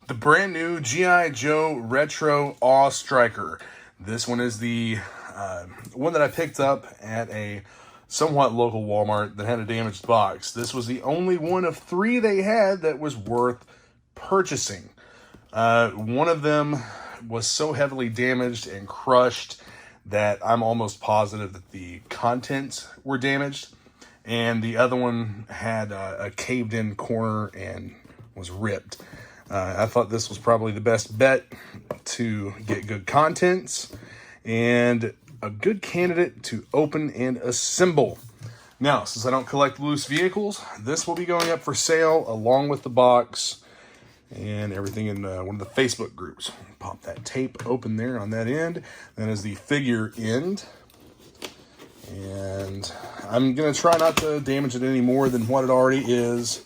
The brand new G.I. Joe Retro Awe Striker. This one is the one that I picked up at a somewhat local Walmart that had a damaged box. This was the only one of 3 they had that was worth purchasing. One of them was so heavily damaged and crushed that I'm almost positive that the contents were damaged. And the other one had a caved-in corner and was ripped. I thought this was probably the best bet to get good contents and a good candidate to open and assemble. Now, since I don't collect loose vehicles, this will be going up for sale along with the box and everything in one of the Facebook groups. Pop that tape open there on that end. That is the figure end. And I'm going to try not to damage it any more than what it already is.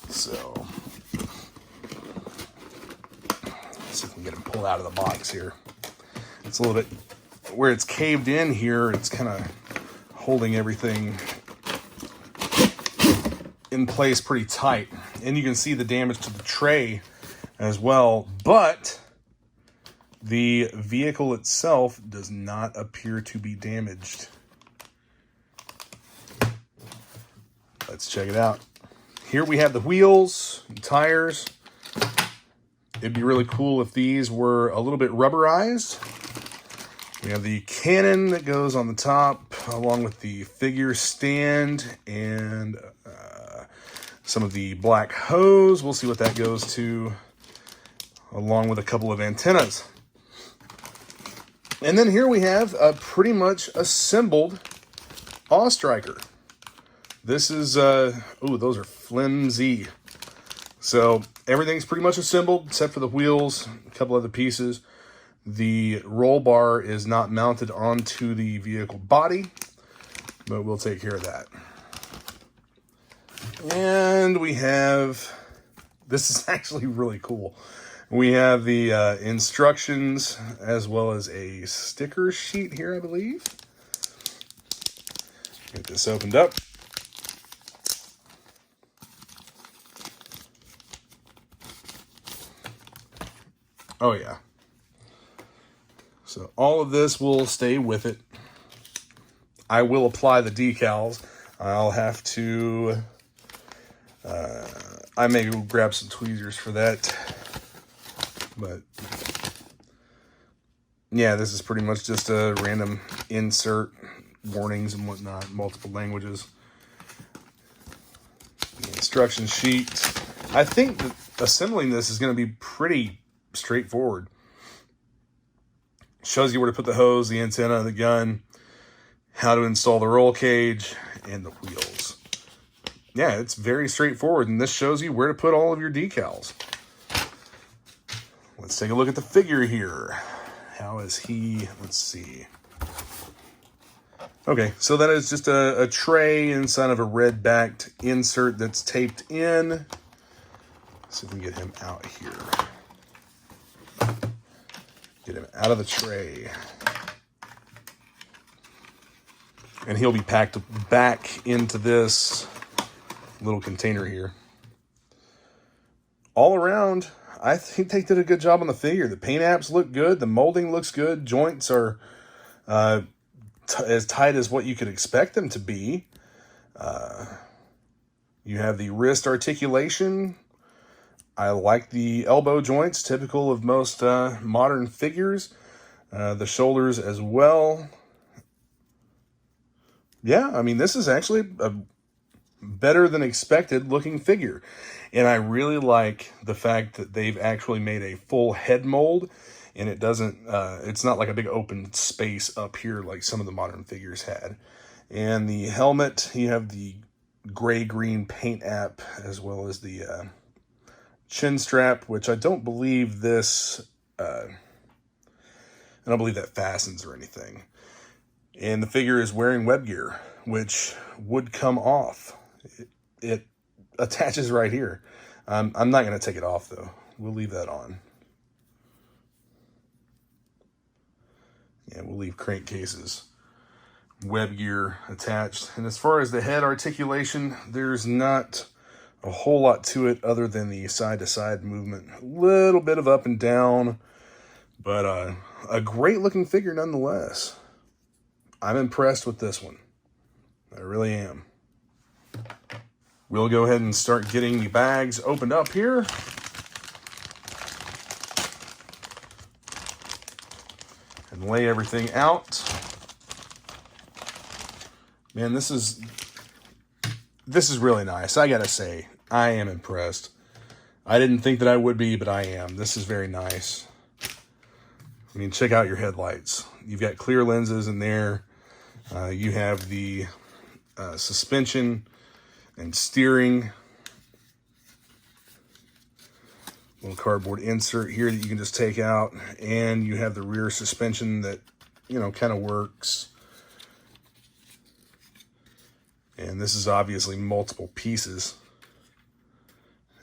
So, let's see if we can get it pulled out of the box here. It's a little bit, where it's caved in here, it's kind of holding everything in place pretty tight. And you can see the damage to the tray as well. But the vehicle itself does not appear to be damaged. Let's check it out. Here we have the wheels and tires. It'd be really cool if these were a little bit rubberized. We have the cannon that goes on the top, along with the figure stand and some of the black hose. We'll see what that goes to, along with a couple of antennas. And then here we have a pretty much assembled Awe Striker. This is, those are flimsy. So everything's pretty much assembled except for the wheels, a couple other pieces. The roll bar is not mounted onto the vehicle body, but we'll take care of that. And we have, this is actually really cool. We have the instructions as well as a sticker sheet here, I believe. Get this opened up. Oh yeah. So all of this will stay with it. I will apply the decals. I'll have to, I may grab some tweezers for that. But yeah, this is pretty much just a random insert, warnings and whatnot, multiple languages. The instruction sheet. I think that assembling this is going to be pretty straightforward. Shows you where to put the hose, the antenna, the gun, how to install the roll cage, and the wheels. Yeah, it's very straightforward, and this shows you where to put all of your decals. Let's take a look at the figure here. How is he? Let's see. Okay, so that is just a tray inside of a red-backed insert that's taped in. Let's see if we can get him out here. Get him out of the tray. And he'll be packed back into this little container here. All around, I think they did a good job on the figure. The paint apps look good. The molding looks good. Joints are as tight as what you could expect them to be. You have the wrist articulation. I like the elbow joints, typical of most modern figures. The shoulders as well. Yeah, I mean, this is actually a better than expected looking figure. And I really like the fact that they've actually made a full head mold. And it doesn't, it's not like a big open space up here like some of the modern figures had. And the helmet, you have the gray-green paint app as well as the chin strap, which I don't believe this, I don't believe that fastens or anything. And the figure is wearing web gear, which would come off. It attaches right here. I'm not going to take it off, though. We'll leave that on. Yeah, we'll leave crankcases. Web gear attached. And as far as the head articulation, there's not a whole lot to it other than the side-to-side movement. A little bit of up and down, but a great-looking figure nonetheless. I'm impressed with this one. I really am. We'll go ahead and start getting the bags opened up here. And lay everything out. Man, this is really nice. I gotta say, I am impressed. I didn't think that I would be, but I am. This is very nice. I mean, check out your headlights. You've got clear lenses in there. You have the suspension and steering. Little cardboard insert here that you can just take out. And you have the rear suspension that, you know, kind of works. And this is obviously multiple pieces.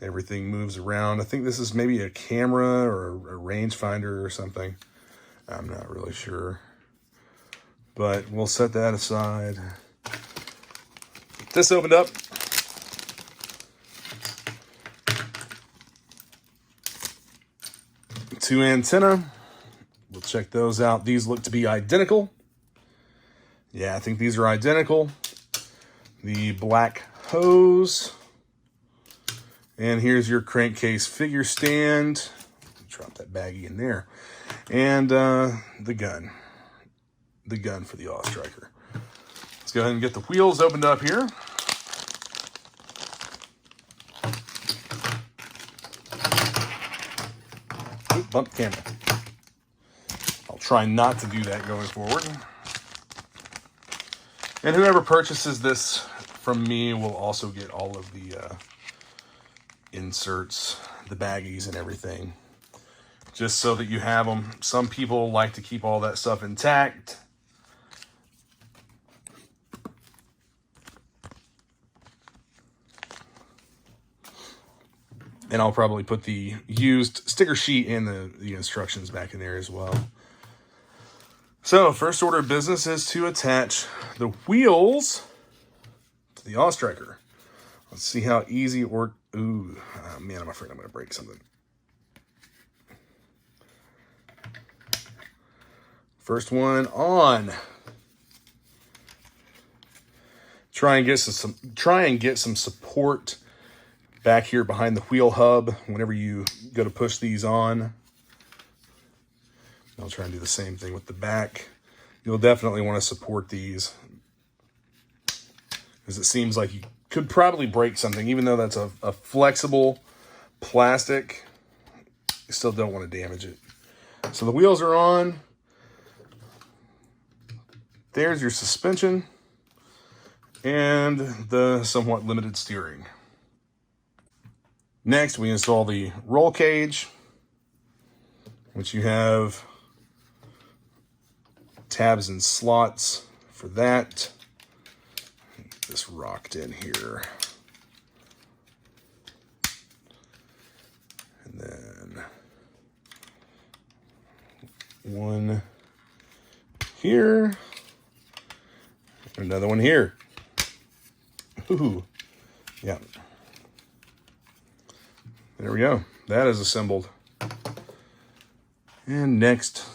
Everything moves around. I think this is maybe a camera or a rangefinder or something. I'm not really sure. But we'll set that aside. Get this opened up. Two antenna. We'll check those out. These look to be identical. Yeah, I think these are identical. The black hose. And here's your crankcase figure stand. Drop that baggie in there. And the gun. The gun for the Awe Striker. Let's go ahead and get the wheels opened up here. Oop, bump the camera. I'll try not to do that going forward. And whoever purchases this from me will also get all of the inserts, the baggies and everything. Just so that you have them. Some people like to keep all that stuff intact. And I'll probably put the used sticker sheet and the instructions back in there as well. So, first order of business is to attach the wheels to the Awe Striker. Let's see how easy or... Ooh, man, I'm afraid I'm going to break something. First one on. Try and get some support back here behind the wheel hub whenever you go to push these on. I'll try and do the same thing with the back. You'll definitely want to support these because it seems like you could probably break something, even though that's a flexible plastic. You still don't want to damage it. So the wheels are on. There's your suspension and the somewhat limited steering. Next, we install the roll cage, which you have tabs and slots for that. Get this rocked in here. And then one here. Another one here. Ooh, yeah. There we go. That is assembled. And next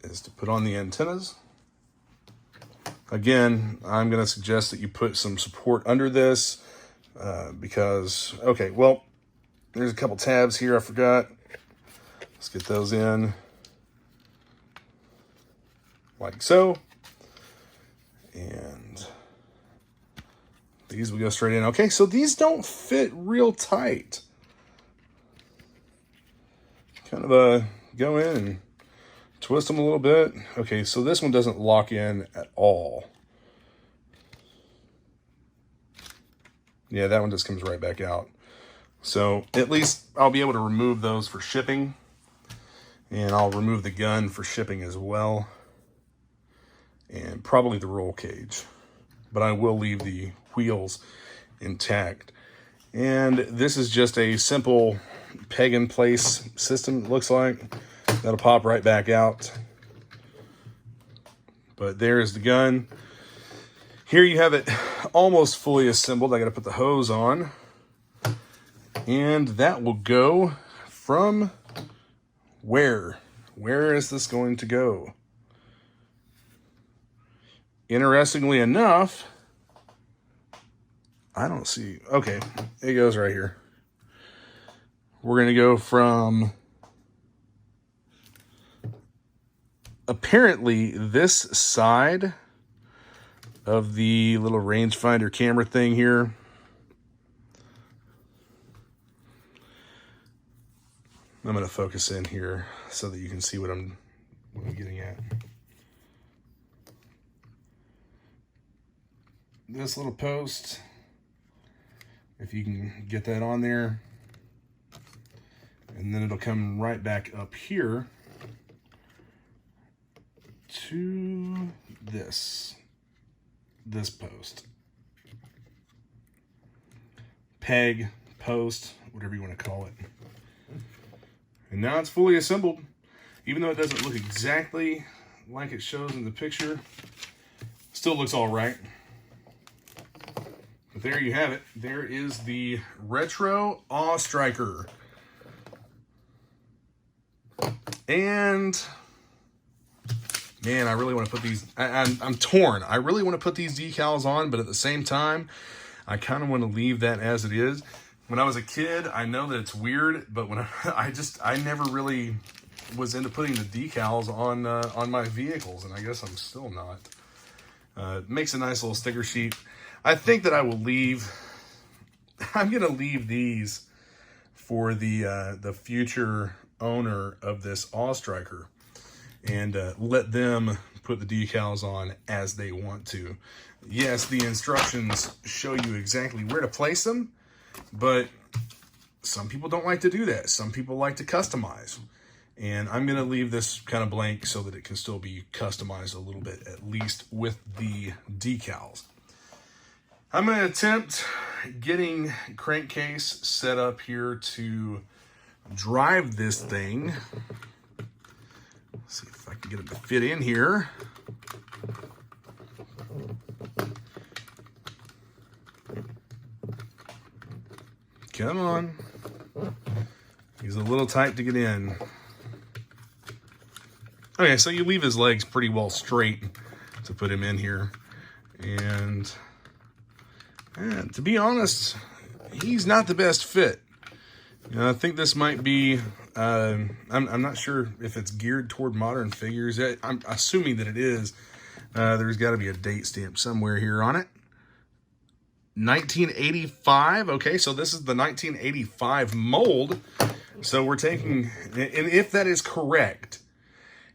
is to put on the antennas. Again, I'm going to suggest that you put some support under this because, okay, well, there's a couple tabs here I forgot. Let's get those in like so. And these will go straight in. Okay, so these don't fit real tight. Kind of go in and twist them a little bit. Okay, so this one doesn't lock in at all. Yeah, that one just comes right back out. So at least I'll be able to remove those for shipping. And I'll remove the gun for shipping as well. And probably the roll cage. But I will leave the wheels intact. And this is just a simple peg in place system, it looks like. That'll pop right back out. But there's the gun. Here you have it almost fully assembled. I got to put the hose on. And that will go from where? Where is this going to go? Interestingly enough, I don't see. Okay, it goes right here. We're going to go from apparently this side of the little rangefinder camera thing here. I'm going to focus in here so that you can see what I'm getting at. This little post, if you can get that on there, and then it'll come right back up here to this post. Peg, post, whatever you want to call it. And now it's fully assembled. Even though it doesn't look exactly like it shows in the picture, still looks all right. But there you have it. There is the Retro A.W.E Striker. And man, I really want to put these, I'm torn. I really want to put these decals on, but at the same time, I kind of want to leave that as it is. When I was a kid, I know that it's weird, but when I never really was into putting the decals on my vehicles, and I guess I'm still not. It makes a nice little sticker sheet. I think that I will leave, I'm going to leave these for the future owner of this A.W.E Striker, and let them put the decals on as they want to. Yes, the instructions show you exactly where to place them, but some people don't like to do that. Some people like to customize. And I'm going to leave this kind of blank so that it can still be customized a little bit, at least with the decals. I'm going to attempt getting crankcase set up here to drive this thing. Let's see if I can get it to fit in here. Come on. He's a little tight to get in. Okay, so you leave his legs pretty well straight to put him in here. And to be honest, he's not the best fit. You know, I think this might be, I'm not sure if it's geared toward modern figures. I'm assuming that it is. There's got to be a date stamp somewhere here on it. 1985. Okay, so this is the 1985 mold. So we're taking, and if that is correct,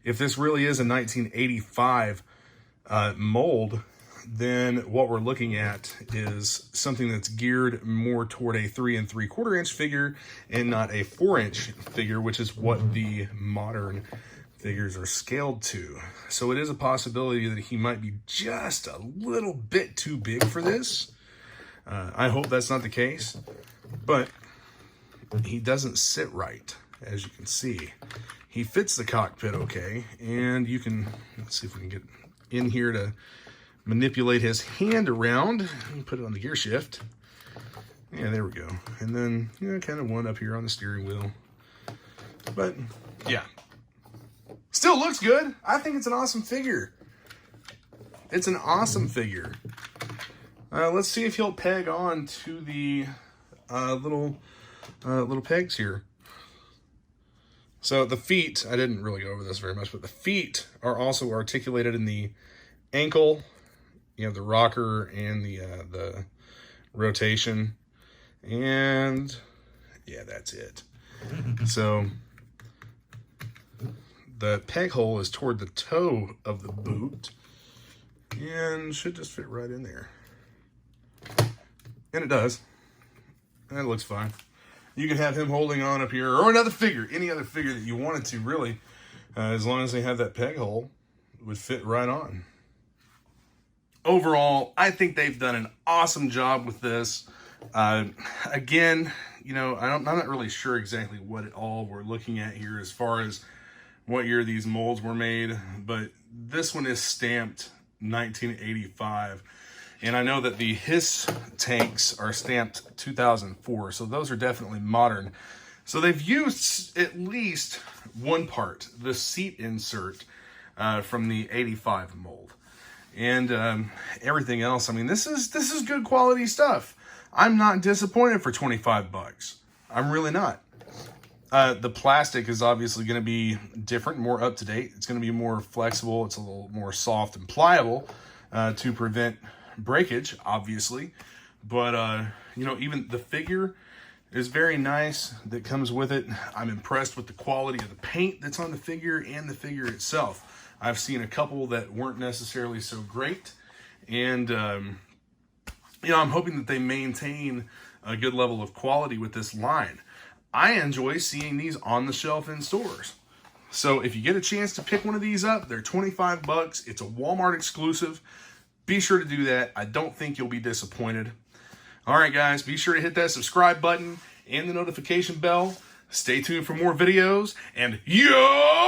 if this really is a 1985 mold, then what we're looking at is something that's geared more toward a 3 3/4 inch figure and not a 4-inch figure, which is what the modern figures are scaled to. So it is a possibility that he might be just a little bit too big for this. I hope that's not the case, but he doesn't sit right, as you can see. He fits the cockpit okay, and you can, let's see if we can get in here to manipulate his hand around and put it on the gear shift. Yeah, there we go. And then, you know, kind of one up here on the steering wheel. But, yeah. Still looks good. I think it's an awesome figure. It's an awesome figure. Let's see if he'll peg on to the little pegs here. So the feet, I didn't really go over this very much, but the feet are also articulated in the ankle. You have the rocker and the rotation. And yeah, that's it. So the peg hole is toward the toe of the boot and should just fit right in there. And it does. And it looks fine. You can have him holding on up here, or another figure, any other figure that you wanted to, really, as long as they have that peg hole, it would fit right on. Overall, I think they've done an awesome job with this. Again, you know, I'm not really sure exactly what all we're looking at here as far as what year these molds were made, but this one is stamped 1985. And I know that the Hiss tanks are stamped 2004, so those are definitely modern. So they've used at least one part, the seat insert from the 85 mold. And everything else, I mean, this is good quality stuff. I'm not disappointed for 25 bucks. I'm really not. The plastic is obviously going to be different, more up to date. It's going to be more flexible. It's a little more soft and pliable to prevent breakage, obviously. But, you know, even the figure is very nice that comes with it. I'm impressed with the quality of the paint that's on the figure and the figure itself. I've seen a couple that weren't necessarily so great. And, you know, I'm hoping that they maintain a good level of quality with this line. I enjoy seeing these on the shelf in stores. So if you get a chance to pick one of these up, they're 25 bucks. It's a Walmart exclusive. Be sure to do that. I don't think you'll be disappointed. All right, guys, be sure to hit that subscribe button and the notification bell. Stay tuned for more videos. And yo!